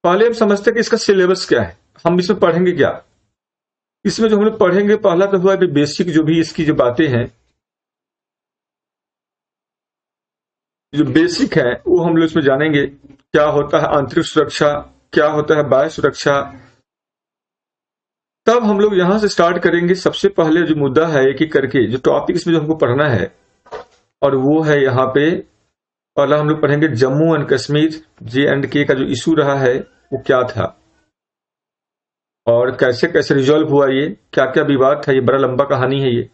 पहले हम समझते हैं कि इसका सिलेबस क्या है, हम इसमें पढ़ेंगे क्या। इसमें जो हम लोग पढ़ेंगे, पहला तो हुआ बेसिक, जो भी इसकी जो बातें हैं, जो बेसिक है वो हम लोग इसमें जानेंगे। क्या होता है आंतरिक सुरक्षा, क्या होता है बाह्य सुरक्षा। तब हम लोग यहां से स्टार्ट करेंगे। सबसे पहले जो मुद्दा है, एक एक करके जो टॉपिक इसमें जो हमको पढ़ना है, और वो है यहाँ पे पहला हम लोग पढ़ेंगे जम्मू एंड कश्मीर JNK का जो इशू रहा है वो क्या था, और कैसे कैसे रिजॉल्व हुआ, ये क्या क्या विवाद था, ये बड़ा लंबा कहानी है ये।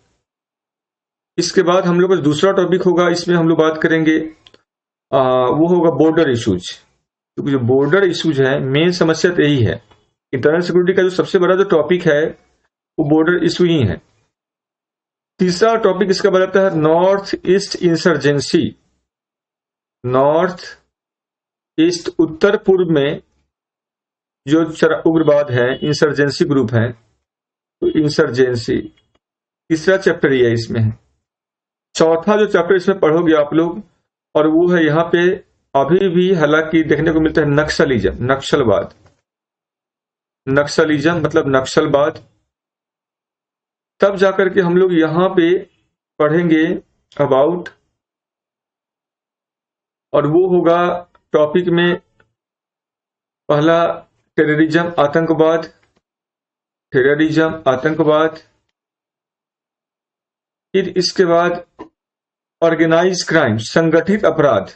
इसके बाद हम लोग का दूसरा टॉपिक होगा, इसमें हम लोग बात करेंगे वो होगा बॉर्डर इश्यूज। क्योंकि जो बॉर्डर इश्यूज है, मेन समस्या तो यही है। इंटरनल सिक्योरिटी का जो सबसे बड़ा जो टॉपिक है वो बॉर्डर इशू ही है। तीसरा टॉपिक इसका बताता है north east insurgency. North east, उत्तर पूर्व में जो उग्रवाद है, इंसर्जेंसी ग्रुप है, तो इंसर्जेंसी तीसरा चैप्टर ये इसमें है। चौथा जो चैप्टर इसमें पढ़ोगे आप लोग, और वो है यहाँ पे अभी भी हालांकि देखने को मिलता है नक्सलिज्म, नक्सलवाद। नक्सलिज्म मतलब नक्सलवाद। तब जाकर के हम लोग यहाँ पे पढ़ेंगे अबाउट, और वो होगा टॉपिक में पहला टेररिज्म, आतंकवाद। टेररिज्म, आतंकवाद। फिर इसके बाद ऑर्गेनाइज्ड क्राइम, संगठित अपराध।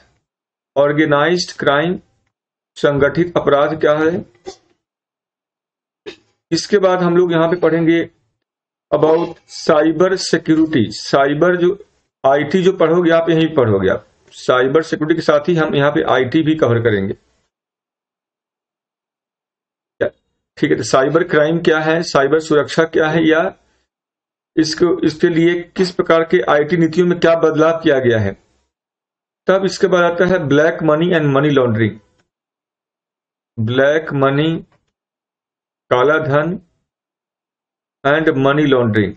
ऑर्गेनाइज्ड क्राइम, संगठित अपराध क्या है। इसके बाद हम लोग यहां पे पढ़ेंगे अबाउट साइबर सिक्योरिटी। साइबर जो IT जो पढ़ोगे आप, यहीं पढ़ोगे आप। साइबर सिक्योरिटी के साथ ही हम यहाँ पे IT भी कवर करेंगे। ठीक है, तो साइबर क्राइम क्या है, साइबर सुरक्षा क्या है, या इसके लिए किस प्रकार के IT नीतियों में क्या बदलाव किया गया है। तब इसके बाद आता है black money and money laundering. Black money, काला धन एंड मनी लॉन्ड्रिंग।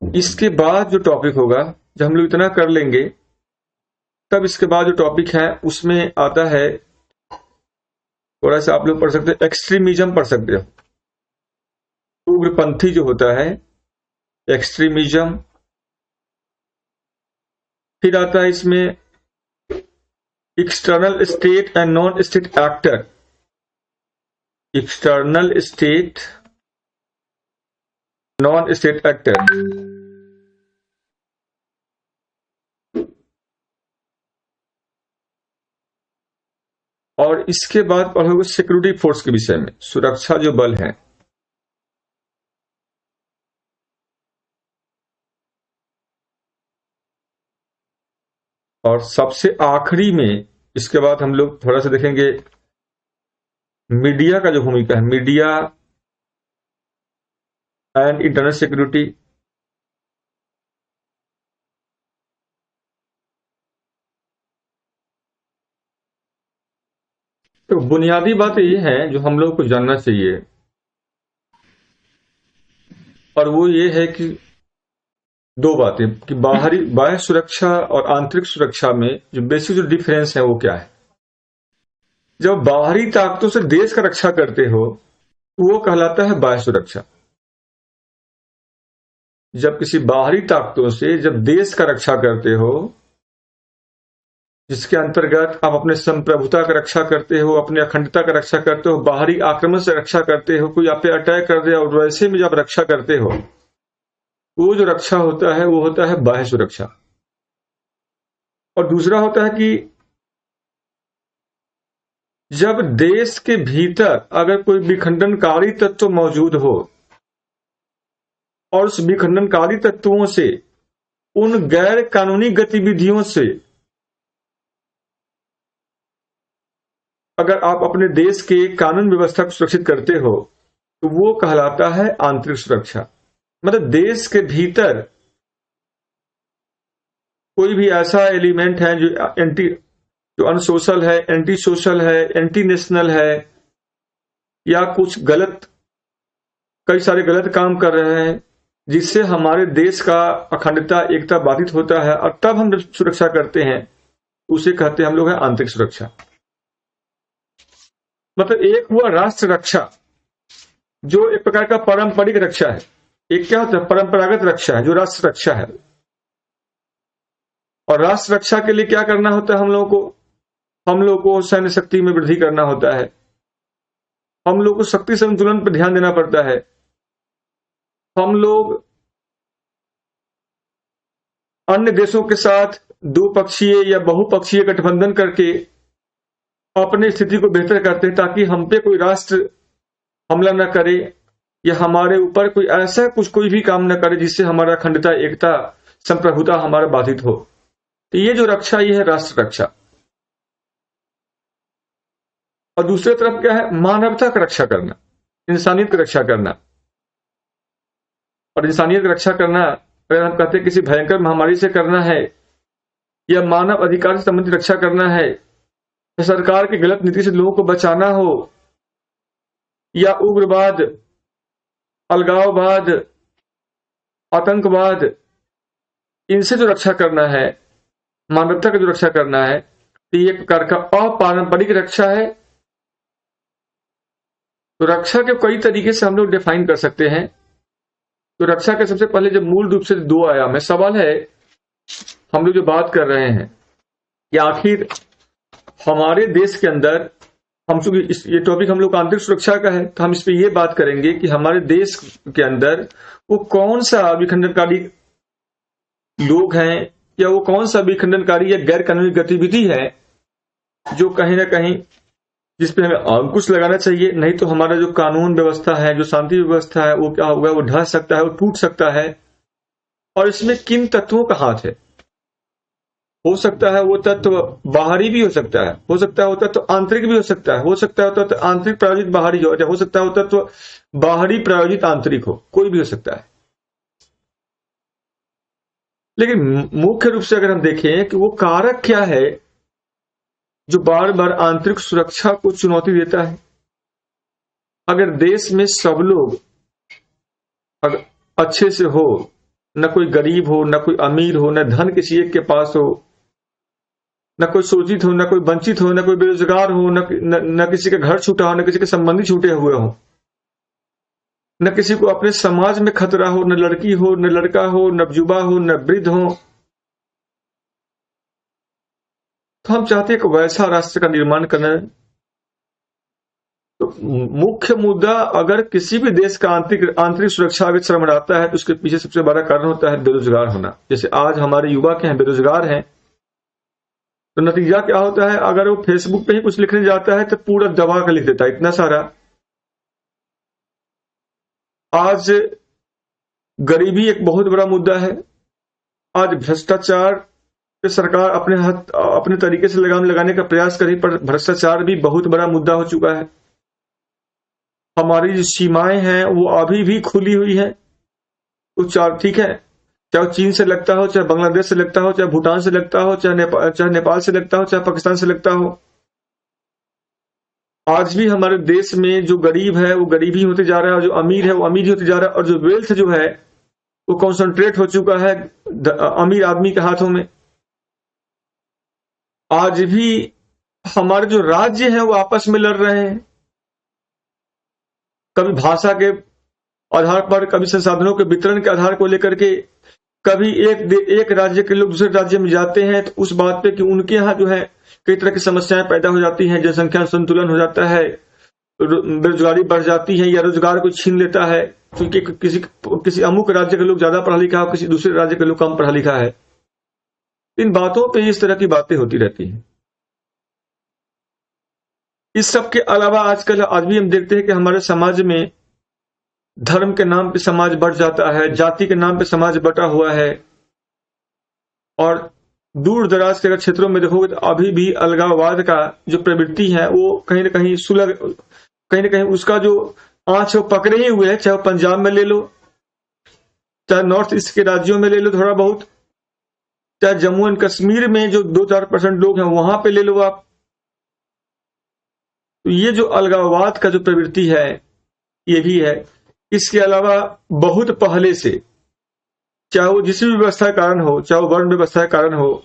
इसके बाद जो टॉपिक होगा, जब हम लोग इतना कर लेंगे, तब इसके बाद जो टॉपिक है उसमें आता है, थोड़ा सा आप लोग पढ़ सकते हो, एक्सट्रीमिज्म पढ़ सकते हो। उग्रपंथी जो होता है, एक्सट्रीमिज्म। फिर आता है इसमें external state and non state actor. External state, non state actor. और इसके बाद पढ़ोगे सिक्योरिटी फोर्स के विषय में, सुरक्षा जो बल है। और सबसे आखिरी में इसके बाद हम लोग थोड़ा सा देखेंगे मीडिया का जो भूमिका है, मीडिया एंड इंटरनेट सिक्योरिटी। तो बुनियादी बात ये है जो हम लोग को जानना चाहिए, और वो ये है कि दो बातें, कि बाह्य सुरक्षा और आंतरिक सुरक्षा में जो बेसिक जो डिफरेंस है वो क्या है। जब बाहरी ताकतों से देश का रक्षा करते हो वो कहलाता है बाह्य सुरक्षा। जब किसी बाहरी ताकतों से जब देश का रक्षा करते हो, जिसके अंतर्गत आप अपने संप्रभुता का रक्षा करते हो, अपने अखंडता का रक्षा करते हो, बाहरी आक्रमण से रक्षा करते हो, कोई आप पे अटैक कर दे और वैसे में जब रक्षा करते हो, वो जो रक्षा होता है वो होता है बाह्य सुरक्षा। और दूसरा होता है कि जब देश के भीतर अगर कोई विखंडनकारी तत्व मौजूद हो और उस विखंडनकारी तत्वों से, उन गैर कानूनी गतिविधियों से अगर आप अपने देश के कानून व्यवस्था को सुरक्षित करते हो, तो वो कहलाता है आंतरिक सुरक्षा। मतलब देश के भीतर कोई भी ऐसा एलिमेंट है जो अनसोशल है, एंटी सोशल है, एंटी नेशनल है, या कुछ गलत, कई सारे गलत काम कर रहे हैं, जिससे हमारे देश का अखंडता एकता बाधित होता है, और तब हम जब सुरक्षा करते हैं उसे कहते हैं हम लोग है आंतरिक सुरक्षा। मतलब एक हुआ राष्ट्र रक्षा, जो एक प्रकार का पारंपरिक रक्षा है। एक क्या होता है परंपरागत रक्षा है, जो राष्ट्र रक्षा है। और राष्ट्र रक्षा के लिए क्या करना होता है हम लोगों को सैन्य शक्ति में वृद्धि करना होता है, हम लोग को शक्ति संतुलन पर ध्यान देना पड़ता है। हम लोग अन्य देशों के साथ द्विपक्षीय या बहुपक्षीय गठबंधन करके अपनी स्थिति को बेहतर करते हैं, ताकि हम पे कोई राष्ट्र हमला न करे या हमारे ऊपर कोई ऐसा कोई भी काम न करे जिससे हमारा अखंडता, एकता, संप्रभुता हमारा बाधित हो। तो ये जो रक्षा, ये है राष्ट्र रक्षा। और दूसरी तरफ क्या है, मानवता की रक्षा करना, इंसानियत की रक्षा करना। और इंसानियत की रक्षा करना अगर हम कहते हैं किसी भयंकर महामारी से करना है, या मानव अधिकार से संबंधित रक्षा करना है, या सरकार की गलत नीति से लोगों को बचाना हो, या उग्रवाद, अलगाववाद, आतंकवाद, इनसे जो रक्षा करना है, मानवता की जो रक्षा करना है, तो ये एक प्रकार का अपारंपरिक रक्षा है। तो रक्षा के कई तरीके से हम लोग डिफाइन कर सकते हैं। तो रक्षा के सबसे पहले जब मूल रूप से दो आयाम है, सवाल है हम लोग जो बात कर रहे हैं कि आखिर हमारे देश के अंदर, हम चूंकि ये टॉपिक हम लोग आंतरिक सुरक्षा का है, तो हम इस पे ये बात करेंगे कि हमारे देश के अंदर वो कौन सा विखंडनकारी लोग हैं, या वो कौन सा विखंडनकारी या गैर कानूनी गतिविधि है जो कहीं ना कहीं जिस पे हमें अंकुश लगाना चाहिए। नहीं तो हमारा जो कानून व्यवस्था है, जो शांति व्यवस्था है, वो क्या होगा, वो ढह सकता है, वो टूट सकता है। और इसमें किन तत्वों का हाथ है? हो सकता है वो तत्व बाहरी भी हो सकता है वो तत्व आंतरिक भी हो सकता है, वो तत्व आंतरिक प्रायोजित बाहरी हो सकता है वो तत्व बाहरी प्रायोजित आंतरिक हो, कोई भी हो सकता है। लेकिन मुख्य रूप से अगर हम देखें कि वो कारक क्या है जो बार बार आंतरिक सुरक्षा को चुनौती देता है। अगर देश में सब लोग अगर अच्छे से हो, न कोई गरीब हो, न कोई अमीर हो, न धन किसी एक के पास हो, न कोई शोषित हो, न कोई वंचित हो, न कोई बेरोजगार हो, न किसी का घर छूटा हो, न किसी के संबंधी छूटे हुए हो, न किसी को अपने समाज में खतरा हो, न लड़की हो, न लड़का हो, न युवा हो, न वृद्ध हो, तो हम चाहते हैं कि वैसा राष्ट्र का निर्माण करना है। तो मुख्य मुद्दा, अगर किसी भी देश का आंतरिक सुरक्षा अगर चरमराता है तो उसके पीछे सबसे बड़ा कारण होता है बेरोजगार होना। जैसे आज हमारे युवा के हैं बेरोजगार हैं, तो नतीजा क्या होता है, अगर वो फेसबुक पे ही कुछ लिखने जाता है तो पूरा दबा कर लिख देता है, इतना सारा। आज गरीबी एक बहुत बड़ा मुद्दा है। आज भ्रष्टाचार पे सरकार अपने तरीके से लगाम लगाने का प्रयास करी, पर भ्रष्टाचार भी बहुत बड़ा मुद्दा हो चुका है। हमारी जो सीमाएं हैं वो अभी भी खुली हुई है। तो ठीक है, चाहे चीन से लगता हो, चाहे बांग्लादेश से लगता हो, चाहे भूटान से लगता हो, चाहे नेपाल से लगता हो, चाहे पाकिस्तान से लगता हो, आज भी हमारे देश में जो गरीब है वो गरीब ही होते जा रहा है, और जो अमीर है वो अमीर ही होते जा रहा है, और जो वेल्थ जो है वो कॉन्सेंट्रेट हो चुका है अमीर आदमी के हाथों में। आज भी हमारे जो राज्य हैं वो आपस में लड़ रहे हैं, कभी भाषा के आधार पर, कभी संसाधनों के वितरण के आधार को लेकर के, कभी एक राज्य के लोग दूसरे राज्य में जाते हैं तो उस बात पे कि उनके यहाँ जो है कई तरह की समस्याएं पैदा हो जाती हैं, जनसंख्या संतुलन हो जाता है, बेरोजगारी बढ़ जाती है, या रोजगार को छीन लेता है क्योंकि किसी अमुक राज्य के लोग ज्यादा पढ़ा लिखा हो, किसी दूसरे राज्य के लोग कम पढ़ा लिखा है। इन बातों पे इस तरह की बातें होती रहती हैं। इस सब के अलावा आजकल आज भी हम देखते हैं कि हमारे समाज में धर्म के नाम पे समाज बढ़ जाता है, जाति के नाम पे समाज बटा हुआ है, और दूर दराज के क्षेत्रों में देखोगे तो अभी भी अलगाववाद का जो प्रवृत्ति है वो कहीं ना कहीं उसका जो आंच वो पकड़े ही हुए है। चाहे पंजाब में ले लो, चाहे नॉर्थ ईस्ट के राज्यों में ले लो थोड़ा बहुत, चाहे जम्मू एंड कश्मीर में जो 2-4% लोग हैं वहां पे ले लो आप। तो ये जो अलगाववाद का जो प्रवृत्ति है ये भी है। इसके अलावा बहुत पहले से चाहे वो जिस भी व्यवस्था के कारण हो, चाहे वो वर्ण व्यवस्था के कारण हो,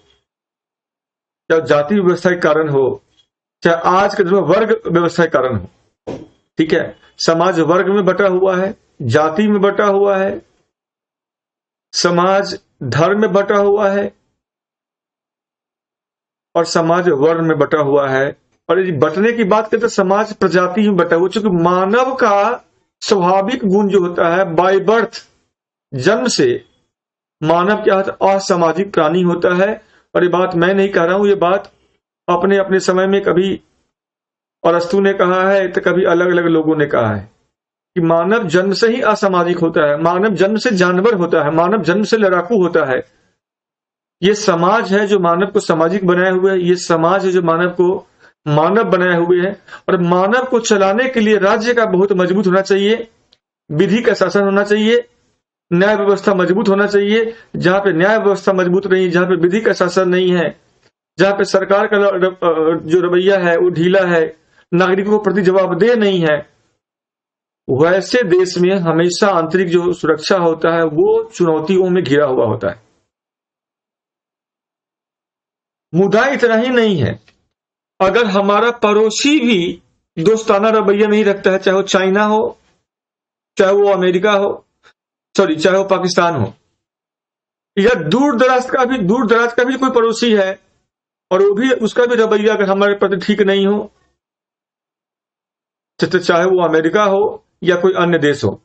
चाहे जाति व्यवस्था के कारण हो, चाहे आज के दिन में वर्ग व्यवस्था के कारण हो। ठीक है, समाज वर्ग में बटा हुआ है, जाति में बटा हुआ है, समाज धर्म में बटा हुआ है और समाज वर्ण में बटा हुआ है। और यदि बटने की बात करें तो समाज प्रजाति में बटा हुआ, क्योंकि मानव का स्वाभाविक गुण जो होता है, बाय बर्थ, जन्म से मानव क्या होता है, असामाजिक प्राणी होता है। और ये बात मैं नहीं कह रहा हूं, ये बात अपने अपने समय में कभी अरस्तु ने कहा है तो कभी अलग अलग लोगों ने कहा है कि मानव जन्म से ही असामाजिक होता है, मानव जन्म से जानवर होता है, मानव जन्म से लड़ाकू होता है। ये समाज है जो मानव को सामाजिक बनाए हुए है, ये समाज है जो मानव को मानव बनाए हुए है। और मानव को चलाने के लिए राज्य का बहुत मजबूत होना चाहिए, विधि का शासन होना चाहिए, न्याय व्यवस्था मजबूत होना चाहिए। जहां पे न्याय व्यवस्था मजबूत नहीं, जहां पे विधि का शासन नहीं है, जहां पे सरकार का जो रवैया है वो ढीला है, नागरिकों के प्रति जवाबदेह नहीं है, वैसे देश में हमेशा आंतरिक जो सुरक्षा होता है वो चुनौतियों में घिरा हुआ होता है। मुद्दा इतना ही नहीं है, अगर हमारा पड़ोसी भी दोस्ताना रवैया नहीं रखता है, चाहे वो चाइना हो, चाहे वो अमेरिका हो, चाहे वो पाकिस्तान हो, या दूर दराज का भी कोई पड़ोसी है और वो भी उसका भी रवैया अगर हमारे प्रति ठीक नहीं हो, चाहे वो अमेरिका हो या कोई अन्य देश हो,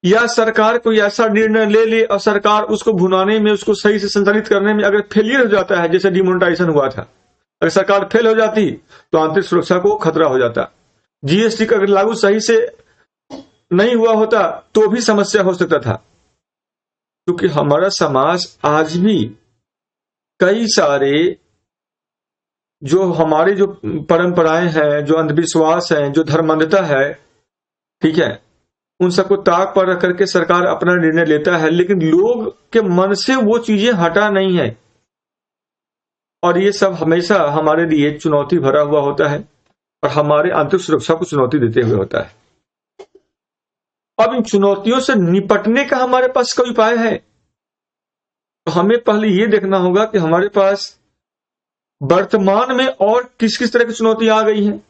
या सरकार कोई ऐसा निर्णय ले ले और सरकार उसको भुनाने में, उसको सही से संचालित करने में अगर फेलियर हो जाता है, जैसे डिमोनेटाइजेशन हुआ था, अगर सरकार फेल हो जाती तो आंतरिक सुरक्षा को खतरा हो जाता। जीएसटी का अगर लागू सही से नहीं हुआ होता तो भी समस्या हो सकता था, क्योंकि हमारा समाज आज भी कई सारे जो हमारी जो परंपराएं हैं, जो अंधविश्वास हैं, जो धर्मांधता है, ठीक है, उन सबको ताक पर रख करके सरकार अपना निर्णय लेता है, लेकिन लोग के मन से वो चीजें हटा नहीं है। और ये सब हमेशा हमारे लिए चुनौती भरा हुआ होता है और हमारे आंतरिक सुरक्षा को चुनौती देते हुए होता है। अब इन चुनौतियों से निपटने का हमारे पास कोई उपाय है? तो हमें पहले ये देखना होगा कि हमारे पास वर्तमान में और किस किस तरह की चुनौतियां आ गई हैं।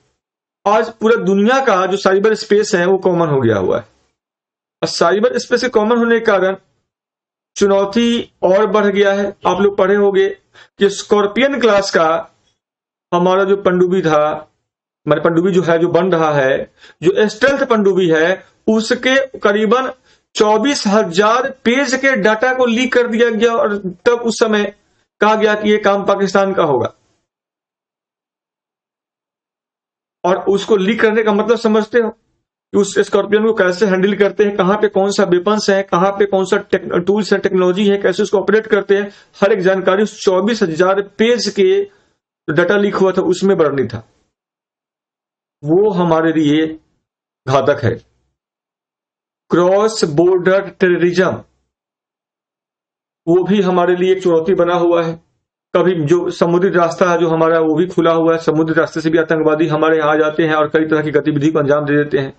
आज पूरा दुनिया का जो साइबर स्पेस है वो कॉमन हो गया हुआ है, और साइबर स्पेस के कॉमन होने के कारण चुनौती और बढ़ गया है। आप लोग पढ़े होंगे कि स्कॉर्पियन क्लास का हमारा जो पनडुब्बी था, हमारे पनडुब्बी जो है, जो बन रहा है, जो स्टेल्थ पनडुब्बी है, उसके करीबन 24,000 पेज के डाटा को लीक कर दिया गया और तब उस समय कहा गया कि यह काम पाकिस्तान का होगा। और उसको लीक करने का मतलब समझते हो कि उस स्कॉर्पियन को कैसे हैंडल करते हैं, कहां पे कौन सा वेपन्स है, कहां पे कौन सा टूल्स है, टेक्नोलॉजी है, कैसे उसको ऑपरेट करते हैं, हर एक जानकारी उस 24,000 पेज के डाटा लीक हुआ था उसमें वर्णित था। वो हमारे लिए घातक है। क्रॉस बॉर्डर टेररिज्म, वो भी हमारे लिए एक चुनौती बना हुआ है। कभी जो समुद्री रास्ता है जो हमारा, वो भी खुला हुआ है, समुद्री रास्ते से भी आतंकवादी हमारे यहां आ जाते हैं और कई तरह की गतिविधि को अंजाम दे देते हैं।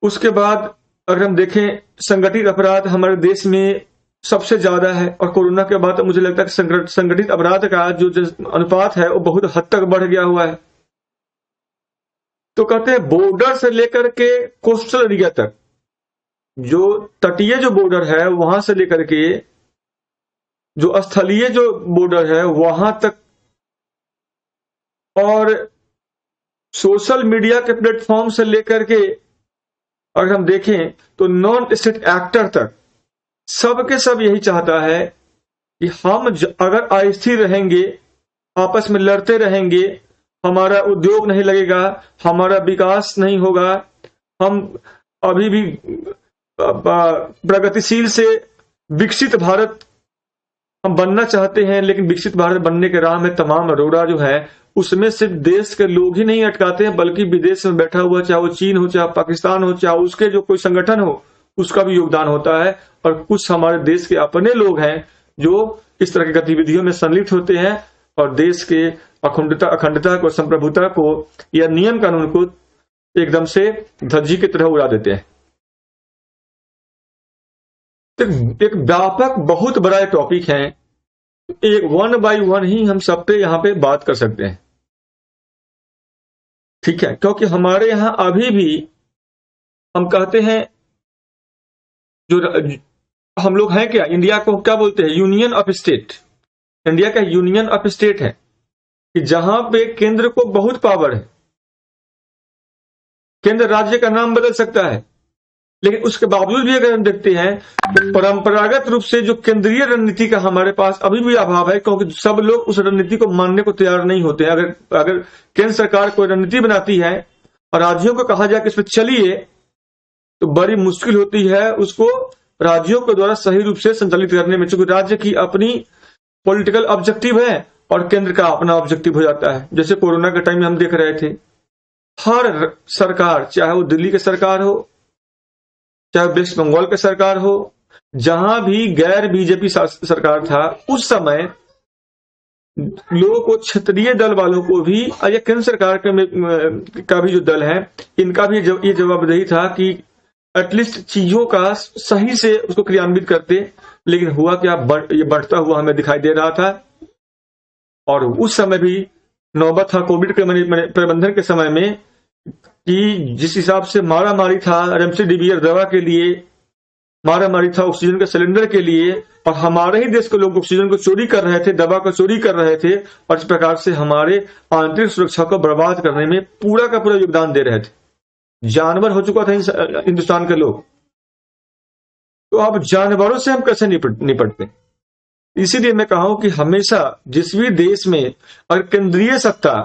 उसके बाद अगर हम देखें, संगठित अपराध हमारे देश में सबसे ज्यादा है, और कोरोना के बाद तो मुझे लगता है कि संगठित अपराध का जो अनुपात है वो बहुत हद तक बढ़ गया हुआ है। तो कहते हैं बॉर्डर से लेकर के कोस्टल एरिया तक, जो तटीय जो बॉर्डर है वहां से लेकर के जो स्थलीय जो बॉर्डर है वहां तक, और सोशल मीडिया के प्लेटफॉर्म से लेकर के अगर हम देखें तो नॉन स्टेट एक्टर तक, सबके सब यही चाहता है कि हम अगर अस्थिर रहेंगे, आपस में लड़ते रहेंगे, हमारा उद्योग नहीं लगेगा, हमारा विकास नहीं होगा, हम अभी भी प्रगतिशील से विकसित भारत हम बनना चाहते हैं, लेकिन विकसित भारत बनने के राह में तमाम रोड़ा जो है उसमें सिर्फ देश के लोग ही नहीं अटकाते हैं, बल्कि विदेश में बैठा हुआ, चाहे वो चीन हो, चाहे पाकिस्तान हो, चाहे उसके जो कोई संगठन हो, उसका भी योगदान होता है। और कुछ हमारे देश के अपने लोग हैं जो इस तरह की गतिविधियों में संलिप्त होते हैं और देश के अखंडता को, संप्रभुता को या नियम कानून को एकदम से धज्जी की तरह उड़ा देते हैं। एक व्यापक बहुत बड़ा टॉपिक है, एक वन बाय वन ही हम सब पे यहाँ पे बात कर सकते हैं, ठीक है। क्योंकि हमारे यहाँ अभी भी हम कहते हैं, जो हम लोग हैं क्या, इंडिया को क्या बोलते हैं, यूनियन ऑफ स्टेट। इंडिया का यूनियन ऑफ स्टेट है कि जहां पे केंद्र को बहुत पावर है, केंद्र राज्य का नाम बदल सकता है, लेकिन उसके बावजूद भी अगर हम देखते हैं तो परंपरागत रूप से जो केंद्रीय रणनीति का हमारे पास अभी भी अभाव है, क्योंकि सब लोग उस रणनीति को मानने को तैयार नहीं होते हैं। अगर अगर केंद्र सरकार कोई रणनीति बनाती है और राज्यों को कहा जाए कि इसमें चलिए, तो बड़ी मुश्किल होती है उसको राज्यों के द्वारा सही रूप से संचालित करने में, चूंकि राज्य की अपनी पॉलिटिकल ऑब्जेक्टिव है और केंद्र का अपना ऑब्जेक्टिव हो जाता है। जैसे कोरोना के टाइम में हम देख रहे थे, हर सरकार, चाहे वो दिल्ली की सरकार हो, चाहे वेस्ट बंगाल की सरकार हो, जहां भी गैर बीजेपी सरकार था, उस समय लोगों को, क्षेत्रीय दल वालों को भी, या केंद्र सरकार का भी जो दल है, इनका भी ये जवाबदेही था कि एटलीस्ट चीजों का सही से उसको क्रियान्वित करते। लेकिन हुआ क्या, ये बढ़ता हुआ हमें दिखाई दे रहा था। और उस समय भी नौबत था कोविड के प्रबंधन के समय में कि जिस हिसाब से मारा मारी था रेमडेसिविर दवा के लिए, मारा मारी था ऑक्सीजन के सिलेंडर के लिए, और हमारे ही देश के लोग ऑक्सीजन को चोरी कर रहे थे, दवा को चोरी कर रहे थे, और इस प्रकार से हमारे आंतरिक सुरक्षा को बर्बाद करने में पूरा का पूरा योगदान दे रहे थे। जानवर हो चुका था हिंदुस्तान के लोग, तो अब जानवरों से हम कैसे निपटते। इसीलिए मैं कहा हूं कि हमेशा जिस भी देश में अगर केंद्रीय सत्ता,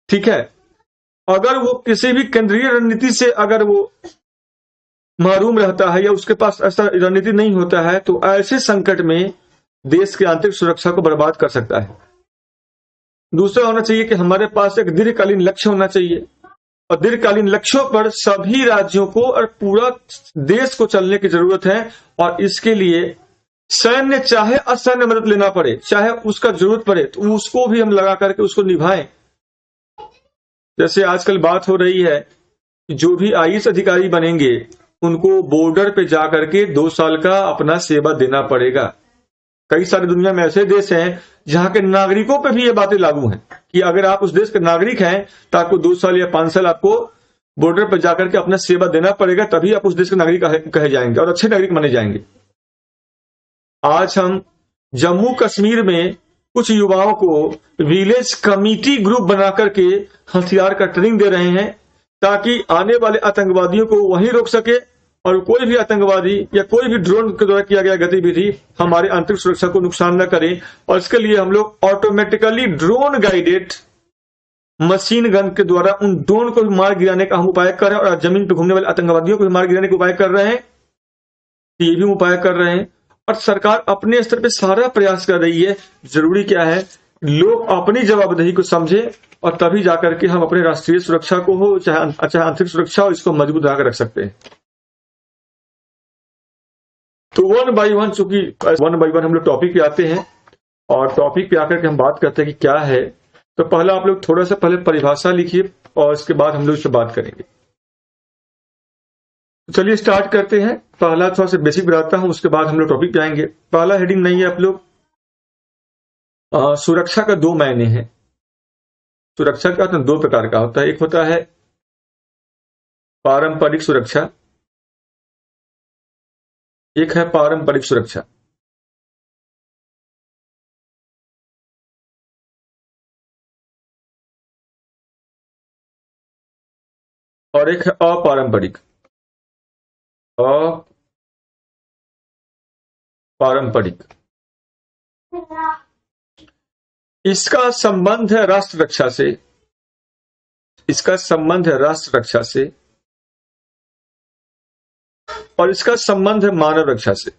ठीक है, अगर वो किसी भी केंद्रीय रणनीति से अगर वो महरूम रहता है या उसके पास ऐसा रणनीति नहीं होता है, तो ऐसे संकट में देश की आंतरिक सुरक्षा को बर्बाद कर सकता है। दूसरा होना चाहिए कि हमारे पास एक दीर्घकालीन लक्ष्य होना चाहिए, और दीर्घकालीन लक्ष्यों पर सभी राज्यों को और पूरा देश को चलने की जरूरत है। और इसके लिए सैन्य चाहे असैन्य मदद लेना पड़े, चाहे उसका जरूरत पड़े, तो उसको भी हम लगा करके उसको निभाएं। जैसे आजकल बात हो रही है, जो भी आईएएस अधिकारी बनेंगे उनको बॉर्डर पे जाकर के 2 साल का अपना सेवा देना पड़ेगा। कई सारी दुनिया में ऐसे देश हैं जहां के नागरिकों पे भी ये बातें लागू हैं कि अगर आप उस देश के नागरिक हैं तो आपको 2 साल या 5 साल आपको बॉर्डर पर जाकर के अपना सेवा देना पड़ेगा, तभी आप उस देश के नागरिक कहे जाएंगे और अच्छे नागरिक माने जाएंगे। आज हम जम्मू कश्मीर में कुछ युवाओं को विलेज कमिटी ग्रुप बना करके हथियार का ट्रेनिंग दे रहे हैं, ताकि आने वाले आतंकवादियों को वहीं रोक सके, और कोई भी आतंकवादी या कोई भी ड्रोन के द्वारा किया गया गतिविधि हमारे आंतरिक सुरक्षा को नुकसान न करे। और इसके लिए हम लोग automatically drone guided machine gun के द्वारा उन ड्रोन को भी मार गिराने का हम उपाय कर रहे हैं, और जमीन पर घूमने वाले आतंकवादियों को भी मार गिराने का उपाय कर रहे हैं, ये भी उपाय कर रहे हैं। और सरकार अपने स्तर पे सारा प्रयास कर रही है। जरूरी क्या है, लोग अपनी जवाबदेही को समझे, और तभी जाकर के हम अपने राष्ट्रीय सुरक्षा को हो चाहे आंतरिक सुरक्षा हो, इसको मजबूत बनाकर रख सकते हैं। तो वन बाय वन, चूंकि वन बाय वन हम लोग टॉपिक पे आते हैं, और टॉपिक पे आकर के हम बात करते हैं कि क्या है। तो पहला आप लोग थोड़ा सा पहले परिभाषा लिखिए, और इसके बाद हम लोग इससे बात करेंगे। तो चलिए स्टार्ट करते हैं। पहला थोड़ा सा बेसिक बताता हूं, उसके बाद हम लोग टॉपिक पे आएंगे। पहला हेडिंग नहीं है आप लोग, सुरक्षा का 2 मायने हैं। सुरक्षा का तो 2 प्रकार का होता है, एक होता है पारंपरिक सुरक्षा, एक है पारंपरिक सुरक्षा। और एक है अपारंपरिक। अपारंपरिक, इसका संबंध है राष्ट्र रक्षा से, इसका संबंध है राष्ट्र रक्षा से, और इसका संबंध है मानव रक्षा से,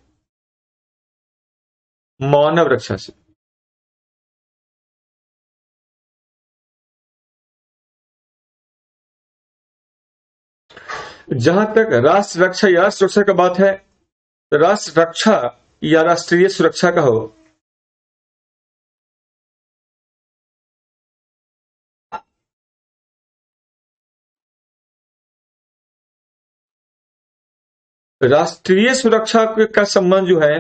मानव रक्षा से। जहां तक राष्ट्र रक्षा या राष्ट्र सुरक्षा का बात है, राष्ट्र रक्षा या राष्ट्रीय सुरक्षा का हो, राष्ट्रीय सुरक्षा का संबंध जो है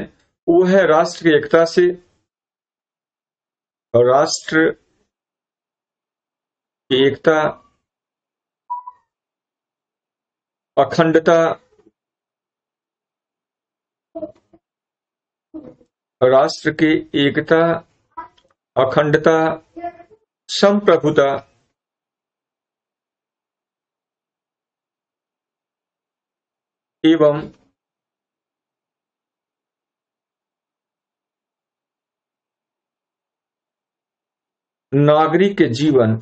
वो है राष्ट्र की एकता से, और राष्ट्र की एकता, अखंडता, राष्ट्र की एकता, अखंडता, संप्रभुता एवं नागरिक के जीवन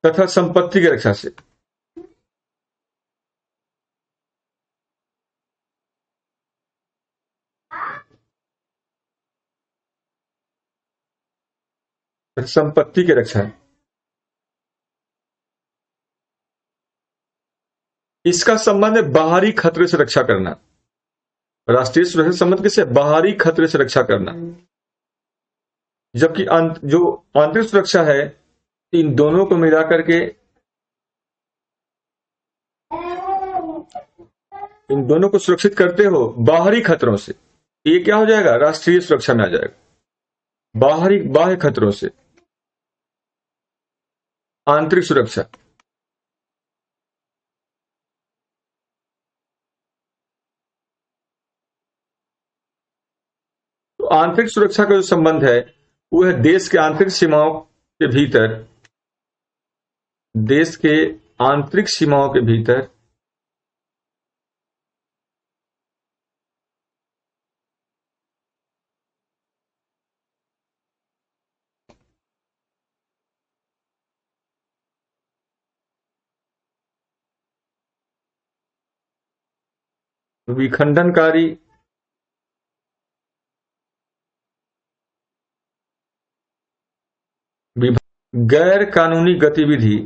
तथा संपत्ति की रक्षा से। संपत्ति की रक्षा है। इसका संबंध है बाहरी खतरे से रक्षा करना। राष्ट्रीय सुरक्षा संबंध किससे? बाहरी खतरे से रक्षा करना। जबकि जो आंतरिक सुरक्षा है, इन दोनों को मिला करके, इन दोनों को सुरक्षित करते हो बाहरी खतरों से, ये क्या हो जाएगा? राष्ट्रीय सुरक्षा में आ जाएगा। बाह्य खतरों से आंतरिक सुरक्षा। तो आंतरिक सुरक्षा का जो संबंध है वो है देश के आंतरिक सीमाओं के भीतर, देश के आंतरिक सीमाओं के भीतर विखंडनकारी, गैर कानूनी गतिविधि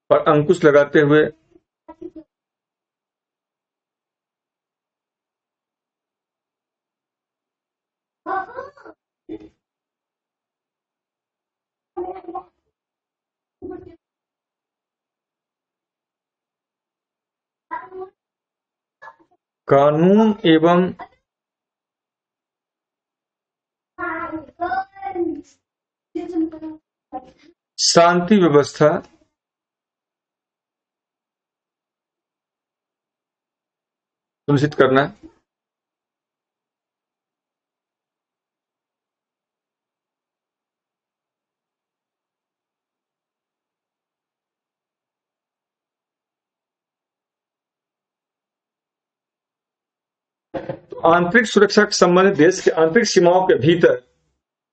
पर अंकुश लगाते हुए कानून एवं शांति व्यवस्था सुनिश्चित करना। तो आंतरिक सुरक्षा के संबंध देश के आंतरिक सीमाओं के भीतर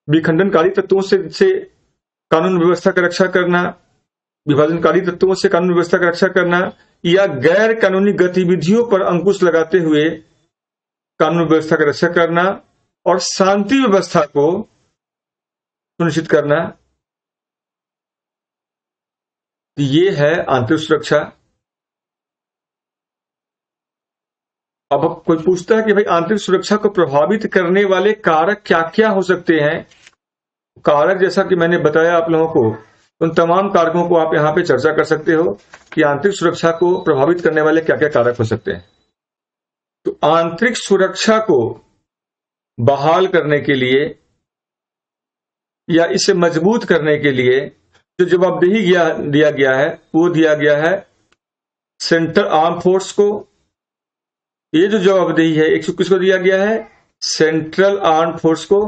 विखंडनकारी तत्वों से कानून व्यवस्था की रक्षा करना, विभाजनकारी तत्वों से कानून व्यवस्था की रक्षा करना, या गैर कानूनी गतिविधियों पर अंकुश लगाते हुए कानून व्यवस्था की रक्षा करना, और शांति व्यवस्था को सुनिश्चित करना। ये है आंतरिक सुरक्षा। अब कोई पूछता है कि भाई आंतरिक सुरक्षा को प्रभावित करने वाले कारक क्या क्या हो सकते हैं? कारक, जैसा कि मैंने बताया आप लोगों को, उन तमाम कारकों को आप यहां पे चर्चा कर सकते हो कि आंतरिक सुरक्षा को प्रभावित करने वाले क्या क्या कारक हो सकते हैं। तो आंतरिक सुरक्षा को बहाल करने के लिए या इसे मजबूत करने के लिए जो जवाबदेही दिया गया है वो दिया गया है सेंट्रल आर्म फोर्स को। ये जो जवाबदेही है एक किसको दिया गया है? सेंट्रल आर्म फोर्स को।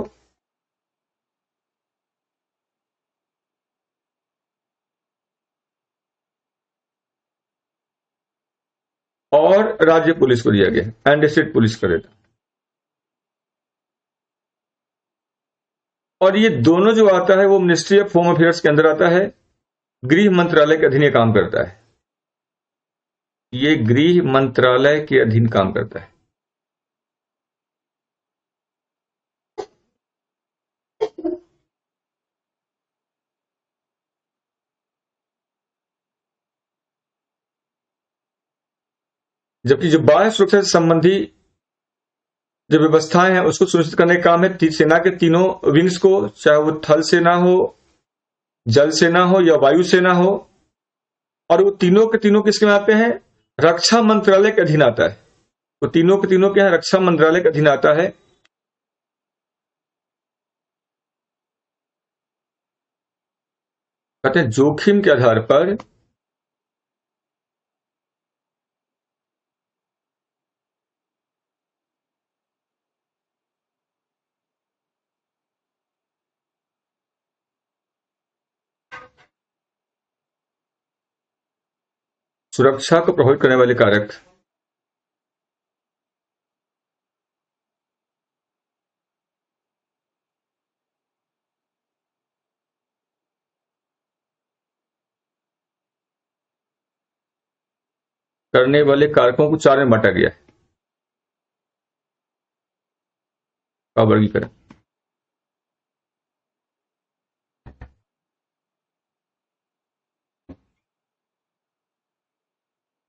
और राज्य पुलिस को दिया गया एंड स्टेट पुलिस करेगा। और ये दोनों जो आता है वो मिनिस्ट्री ऑफ होम अफेयर्स के अंदर आता है, गृह मंत्रालय के अधीन काम करता है। ये गृह मंत्रालय के अधीन काम करता है। जबकि जो बाह्य सुरक्षा से संबंधी जो व्यवस्थाएं हैं उसको सुनिश्चित करने का काम है सेना के तीनों विंग्स को, चाहे वो थल सेना हो, जल सेना हो या वायु सेना हो। और वो तीनों के तीनों किसके में आते हैं? रक्षा मंत्रालय के अधीन आता है। वो तीनों के तीनों के यहाँ रक्षा मंत्रालय के अधीन आता है। कहते हैं जोखिम के आधार पर सुरक्षा को प्रभावित करने वाले कारक। करने वाले कारकों को 4 में बांटा गया है का वर्गीकरण।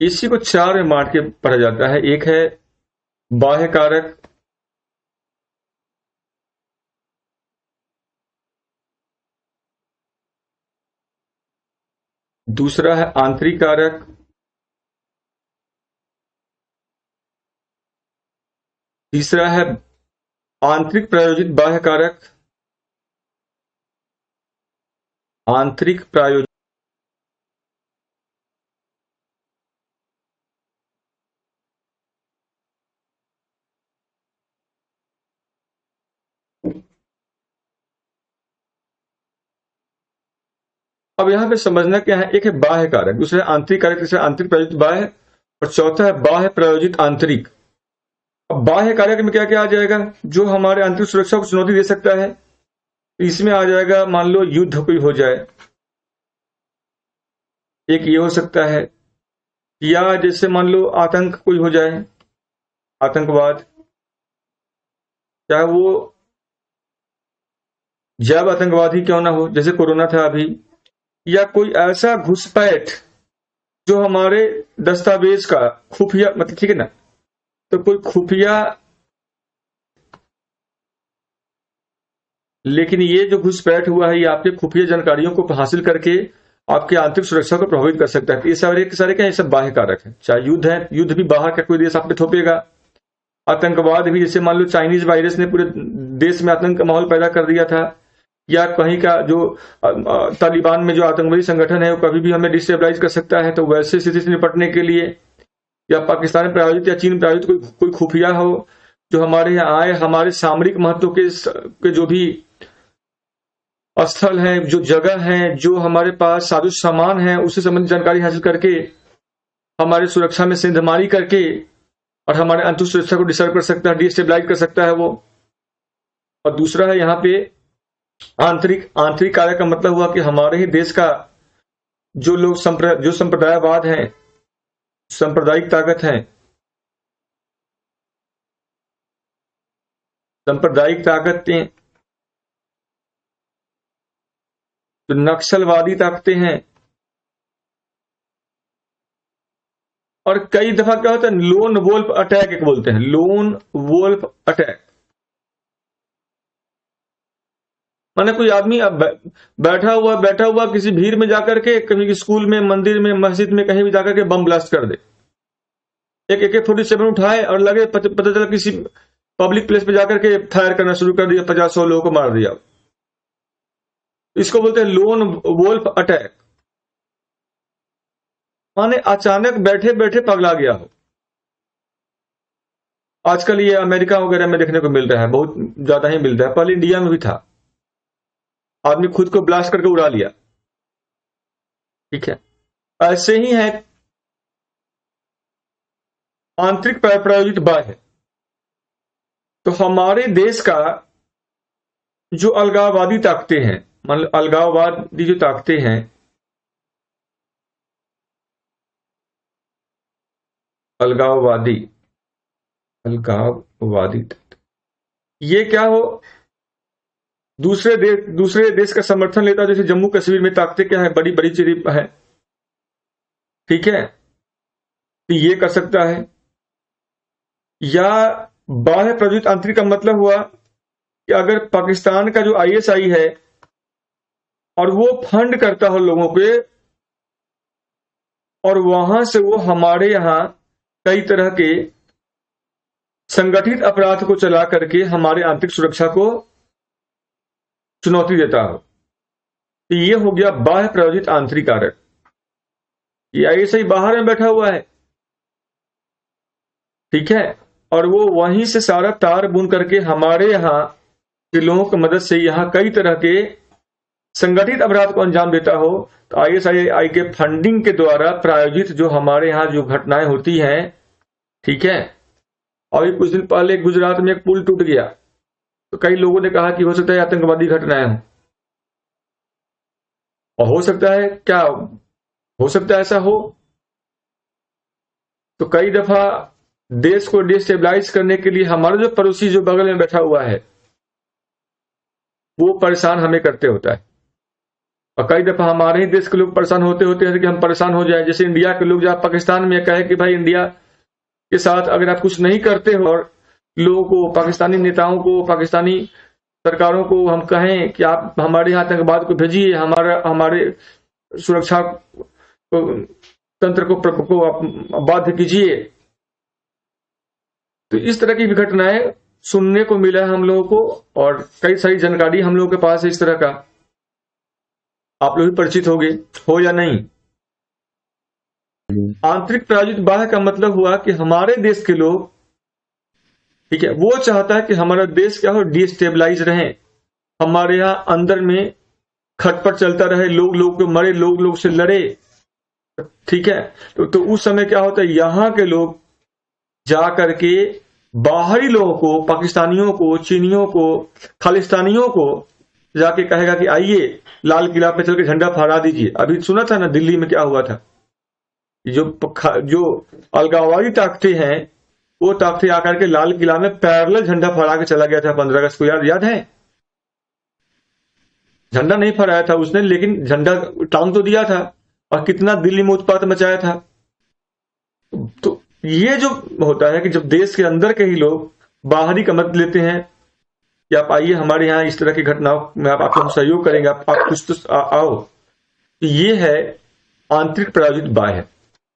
इसी को 4 में बांट के पढ़ा जाता है। एक है बाह्य कारक, दूसरा है आंतरिक कारक, तीसरा है आंतरिक प्रायोजित बाह्य कारक, आंतरिक प्रायोजित, अब यहां पे समझना क्या है, एक है बाह्य कारक, दूसरा है आंतरिक कारक, तीसरा आंतरिक प्रायोजित बाह्य और चौथा है बाह्य प्रायोजित आंतरिक। अब बाह्य कारक में क्या क्या आ जाएगा? जो हमारे आंतरिक सुरक्षा को चुनौती दे सकता है। इसमें आ जाएगा, मान लो युद्ध कोई हो जाए, एक ये हो सकता है, या जैसे मान लो आतंक कोई हो जाए, आतंकवाद, चाहे वो जैव आतंकवाद ही क्यों ना हो, जैसे कोरोना था अभी, या कोई ऐसा घुसपैठ जो हमारे दस्तावेज का खुफिया, मतलब ठीक है ना, तो कोई खुफिया, लेकिन ये जो घुसपैठ हुआ है ये आपके खुफिया जानकारियों को हासिल करके आपकी आंतरिक सुरक्षा को प्रभावित कर सकता है। ये सारे क्या, ये सब बाह्य कारक है। चाहे युद्ध है, युद्ध भी बाहर का कोई देश आप पे थोपेगा। आतंकवाद भी, जैसे मान लो चाइनीज वायरस ने पूरे देश में आतंक का माहौल पैदा कर दिया था, या कहीं का जो तालिबान में जो आतंकवादी संगठन है वो कभी भी हमें डिस्टेबलाइज कर सकता है। तो वैसे स्थिति से निपटने के लिए, या पाकिस्तान में प्रायोजित या चीन प्रायोजित कोई खुफिया हो जो हमारे यहाँ आए, हमारे सामरिक महत्व के जो भी स्थल है, जो जगह है, जो हमारे पास साजो सामान है, उससे संबंधित जानकारी हासिल करके हमारे सुरक्षा में सेंधमारी करके और हमारे आंतरिक सुरक्षा को डिस्टर्ब कर सकता है, डिस्टेबलाइज कर सकता है वो। और दूसरा है यहाँ पे आंतरिक कारक का मतलब हुआ कि हमारे ही देश का जो लोग जो संप्रदायवाद है, सांप्रदायिक ताकत है, सांप्रदायिक ताकतें, जो नक्सलवादी ताकतें हैं, और कई दफा क्या होता है, लोन वोल्फ अटैक एक बोलते हैं, लोन वोल्फ अटैक। माने कोई आदमी अब बैठा हुआ किसी भीड़ में जाकर के, कहीं स्कूल में, मंदिर में, मस्जिद में, कहीं भी जाकर के बम ब्लास्ट कर दे, एक AK-47 उठाए और लगे, पता चला किसी पब्लिक प्लेस पे जाकर के फायर करना शुरू कर दिया, 50-100 लोगों को मार दिया। इसको बोलते हैं लोन वोल्फ अटैक। माने अचानक बैठे बैठे पगला गया हो। आजकल ये अमेरिका वगैरह में देखने को मिल रहा है, बहुत ज्यादा ही मिल रहा है, पहले इंडिया में भी था। आदमी खुद को ब्लास्ट करके उड़ा लिया। ठीक है, ऐसे ही है आंतरिक प्रायोजित बाह्य। तो हमारे देश का जो अलगाववादी ताकतें हैं, मतलब अलगाववादी जो ताकतें हैं, अलगाववादी ये क्या हो, दूसरे देश का समर्थन लेता है। जैसे जम्मू कश्मीर में ताकतें क्या है, बड़ी बड़ी चीजें है, ठीक है, तो ये कर सकता है। या बाह्य प्रायोजित आंतरिक का मतलब हुआ कि अगर पाकिस्तान का जो आईएसआई है और वो फंड करता हो लोगों पे और वहां से वो हमारे यहाँ कई तरह के संगठित अपराध को चला करके हमारे आंतरिक सुरक्षा को चुनौती देता हो, तो ये हो गया बाह्य प्रायोजित आंतरिक कारक। ये आईएसआई बाहर में बैठा हुआ है, ठीक है, और वो वहीं से सारा तार बुन करके हमारे यहाँ के लोगों की मदद से यहाँ कई तरह के संगठित अपराध को अंजाम देता हो। तो आईएसआई के फंडिंग के द्वारा प्रायोजित जो हमारे यहाँ जो घटनाएं होती हैं, ठीक है। अभी कुछ दिन पहले गुजरात में एक पुल टूट गया, तो कई लोगों ने कहा कि हो सकता है आतंकवादी घटनाएं हो, और हो सकता है, क्या हो सकता है ऐसा हो। तो कई दफा देश को डिस्टेबलाइज करने के लिए हमारा जो पड़ोसी जो बगल में बैठा हुआ है वो परेशान हमें करते होता है, और कई दफा हमारे ही देश के लोग परेशान होते होते हैं कि हम परेशान हो जाए। जैसे इंडिया के लोग जब पाकिस्तान में कहे कि भाई इंडिया के साथ अगर आप कुछ नहीं करते हो, और लोगों को, पाकिस्तानी नेताओं को, पाकिस्तानी सरकारों को हम कहें कि आप हमारे यहाँ आतंकवाद को भेजिए, हमारे सुरक्षा तंत्र को आप बाध्य कीजिए, तो इस तरह की भी घटनाएं सुनने को मिला है हम लोगों को, और कई सारी जानकारी हम लोगों के पास है इस तरह का। आप लोग भी परिचित होंगे, हो या नहीं। आंतरिक प्रायोजित बाह्य का मतलब हुआ कि हमारे देश के लोग, ठीक है, वो चाहता है कि हमारा देश क्या हो, डिस्टेबलाइज रहे, हमारे यहाँ अंदर में खटपट चलता रहे, लोग लोग को मरे, लोग लोग से लड़े, ठीक है। तो उस समय क्या होता है, यहाँ के लोग जा करके बाहरी लोगों को, पाकिस्तानियों को, चीनियों को, खालिस्तानियों को जाके कहेगा कि आइए लाल किला पे चल के झंडा फहरा दीजिए। अभी सुना था ना दिल्ली में क्या हुआ था, जो अलगाववादी ताकतें हैं वो ताकतें आकर के लाल किला में पैरेलल झंडा फहरा के चला गया था 15 अगस्त को, याद है। झंडा नहीं फहराया था उसने, लेकिन झंडा टांग तो दिया था, और कितना दिल्ली में उत्पात मचाया था। तो ये जो होता है कि जब देश के अंदर के ही लोग बाहरी का मदद लेते हैं कि आप आइए हमारे यहाँ इस तरह की घटनाओं में आप आपको सहयोग करेंगे, आप कुछ तो आओ, ये है आंतरिक प्रायोजित बाह्य।